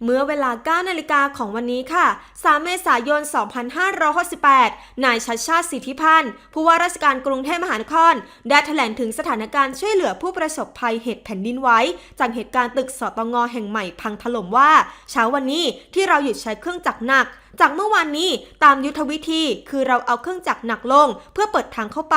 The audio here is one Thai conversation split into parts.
เมื่อเวลา 9 นาฬิกาของวันนี้ค่ะ 3 เมษายน 2568 นายชัชชาติ สิทธิพันธ์ ผู้ว่าราชการกรุงเทพมหานคร ได้แถลงถึงสถานการณ์ช่วยเหลือผู้ประสบภัยเหตุแผ่นดินไหวจากเหตุการณ์ตึกสตง.แห่งใหม่พังถล่มว่าเช้าวันนี้ที่เราหยุดใช้เครื่องจักรหนักจากเมื่อวานนี้ตามยุทธวิธีคือเราเอาเครื่องจักรหนักลงเพื่อเปิดทางเข้าไป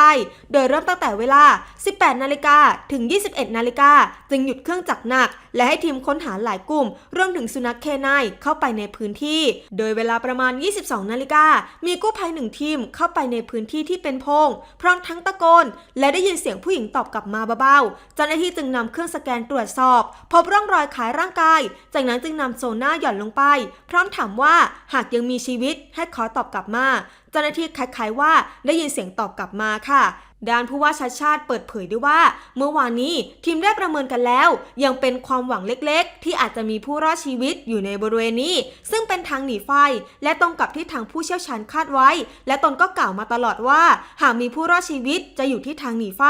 โดยเริ่มตั้งแต่เวลา 18 นาฬิกาถึง 21 นาฬิกาจึงหยุดเครื่องจักรหนักและให้ทีมค้นหาหลายกลุ่มรวมถึงสุนัขเคนายเข้าไปในพื้นที่โดยเวลาประมาณ 22 นาฬิกามีกู้ภัย1 ทีมเข้าไปในพื้นที่ที่เป็นโพรงพร้อมทั้งตะโกนและได้ยินเสียงผู้หญิงตอบกลับมาเบาๆเจ้าหน้าที่จึงนำเครื่องสแกนตรวจสอบพบร่องรอยคล้ายร่างกายจากนั้นจึงนำโซน่าหย่อนลงไปพร้อมถามว่าหากยังมีชีวิตให้ขอตอบกลับมาเจ้าหน้าที่คล้ายๆว่าได้ยินเสียงตอบกลับมาค่ะด้านผู้ว่าชัชชาติเปิดเผยด้วยว่าเมื่อวานนี้ทีมได้ประเมินกันแล้วยังเป็นความหวังเล็กๆที่อาจจะมีผู้รอดชีวิตอยู่ในบริเวณนี้ซึ่งเป็นทางหนีไฟและตรงกับที่ทางผู้เชี่ยวชาญคาดไว้และตนก็กล่าวมาตลอดว่าหากมีผู้รอดชีวิตจะอยู่ที่ทางหนีไฟ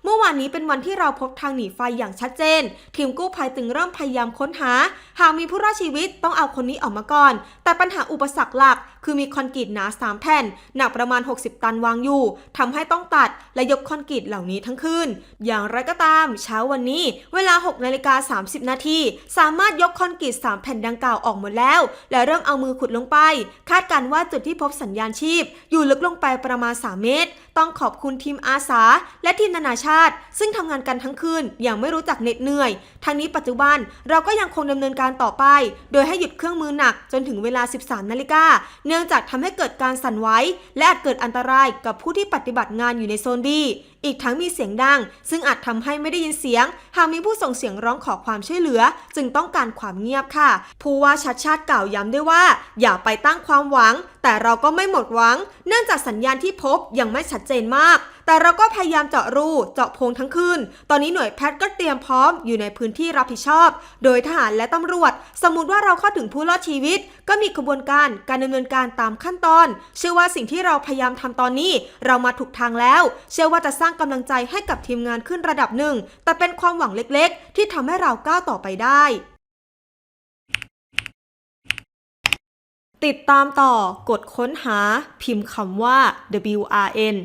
เมื่อวานนี้เป็นวันที่เราพบทางหนีไฟอย่างชัดเจนทีมกู้ภัยจึงเริ่มพยายามค้นหาหากมีผู้รอดชีวิตต้องเอาคนนี้ออกมาก่อนแต่ปัญหาอุปสรรคหลักคือมีคอนกรีตหนา3 แผ่นหนักประมาณ60 ตันวางอยู่ทำให้ต้องตัดและยกคอนกรีตเหล่านี้ทั้งคืนอย่างไรก็ตามเช้าวันนี้เวลา 6:30 นาทีสามารถยกคอนกรีต3 แผ่นดังกล่าวออกหมดแล้วและเริ่มเอามือขุดลงไปคาดการว่าจุดที่พบสัญญาณชีพอยู่ลึกลงไปประมาณ3 เมตรต้องขอบคุณทีมอาสาและทีมนานาชาติซึ่งทำงานกันทั้งคืนอย่างไม่รู้จักเหน็ดเหนื่อยทางนี้ปัจจุบันเราก็ยังคงดำเนินการต่อไปโดยให้หยุดเครื่องมือหนักจนถึงเวลา 13 นาฬิกาเนื่องจากทำให้เกิดการสั่นไหวและอาจเกิดอันตรายกับผู้ที่ปฏิบัติงานอยู่ในโซน B อีกทั้งมีเสียงดังซึ่งอาจทำให้ไม่ได้ยินเสียงหากมีผู้ส่งเสียงร้องขอความช่วยเหลือจึงต้องการความเงียบค่ะผู้ว่าชัชชาติกล่าวย้ำด้วยว่าอย่าไปตั้งความหวังแต่เราก็ไม่หมดหวังเนื่องจากสัญญาณที่พบยังไม่ชัดเจนมากแต่เราก็พยายามเจาะรูเจาะโพรงทั้งคืนตอนนี้หน่วยแพทย์ก็เตรียมพร้อมอยู่ในพื้นที่รับผิดชอบโดยทหารและตำรวจสมมุติว่าเราเข้าถึงผู้รอดชีวิตก็มีกระบวนการดำเนินการตามขั้นตอนเชื่อว่าสิ่งที่เราพยายามทำตอนนี้เรามาถูกทางแล้วเชื่อว่าจะสร้างกำลังใจให้กับทีมงานขึ้นระดับหนึ่งแต่เป็นความหวังเล็กๆที่ทำให้เราก้าวต่อไปได้ติดตามต่อกดค้นหาพิมพ์คำว่า WRN